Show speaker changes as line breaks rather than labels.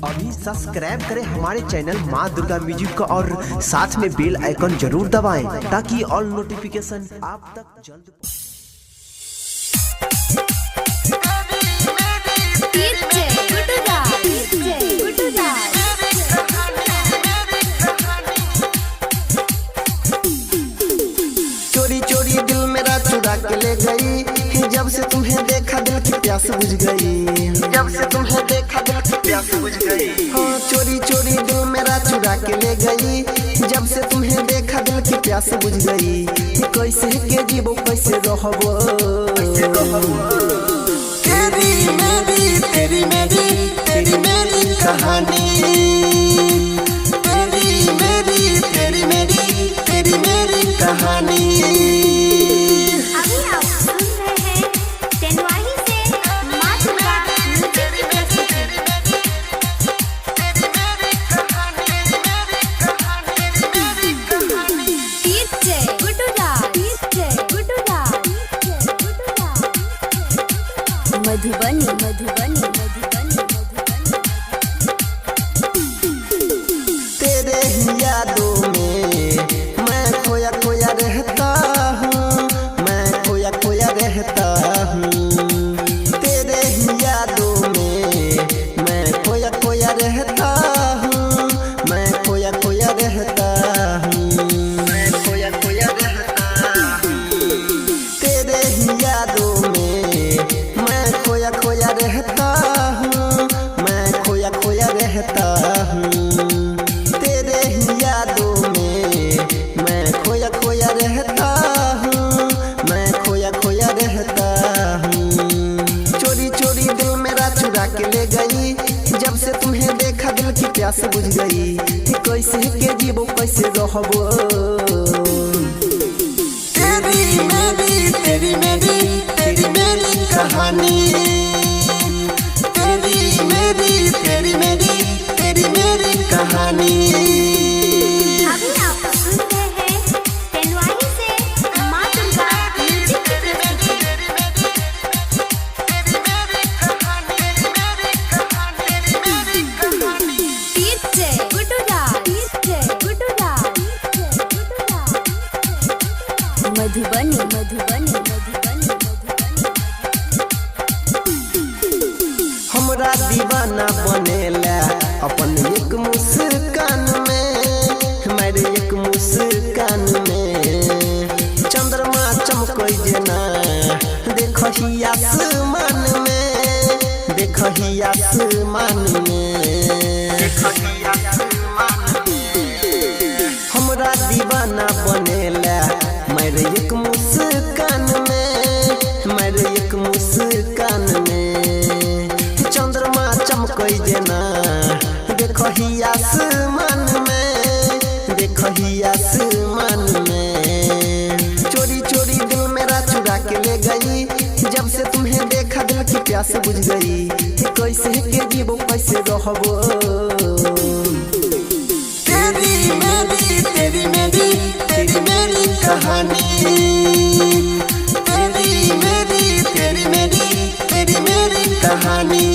अभी सब्सक्राइब करें हमारे चैनल माँ दुर्गा म्यूजिक को और साथ में बेल आइकन जरूर दबाएं ताकि ऑल नोटिफिकेशन आप तक जल्द
चोरी चोरी दिल मेरा चुरा के ले गई। जब से तुम्हें देखा दिल की प्यास बुझ गई। जब से तुम्हें देखा दिल की प्यास बुझ गई। हाँ चोरी चोरी दिल मेरा चुरा के ले गई। जब से तुम्हें देखा दिल की प्यास बुझ गई। कैसे के जीवो कैसे रहबो तेरी मेरी कहानी। तेरी मेरी कहानी।
अभी आप सुन रहे हैं तेनवाही से माँ दुर्गा म्यूजिक की प्रस्तुति। डीजे गुड्डूदा मधुबनी
तेरे ही यादों में मैं खोया खोया रहता हूँ। मैं खोया खोया रहता हूँ। तेरे ही यादों में मैं खोया खोया रहता हूँ। मैं खोया खोया रहता हूँ। मैं खोया खोया रहता हूँ। तेरे ही यादों में मैं खोया खोया रहता हूँ। मैं खोया खोया रहता हूँ। तेरे ही यादों में मैं खोया खोया रहता हूँ। मैं खोया खोया रहता हूँ। चोरी चोरी दिल मेरा चुरा के ले गई। जब से तुम्हें देखा दिल की प्यास बुझ गई। कैसे के जीवो कैसे रहबो तेरी मेरी कहानी। तेरी मेरी कहानी।
अभी आप सुन रहे हैं तेनवाही से माँ दुर्गा म्यूजिक की प्रस्तुति। डीजे गुड्डूदा मधुबनी
हमरा दीवाना बनेला अपन एक मुस्कान में। मेरे एक मुस्कान में चंद्रमा चमकै जेना देखही आसमान में। देखही आसमान में हमरा दीवाना बनेला मेरे एक मुस्कान में। मेरे एक मुस्कान में चंद्रमा चमकै जेना देखही आसमान में। देखही आसमान में चोरी चोरी दिल मेरा चुरा के ले गई। जब से तुम्हें देखा दिल की प्यास बुझ गई। कैसे के जीवो कैसे रहबो तेरी मेरी कहानी। तेरी मेरी कहानी।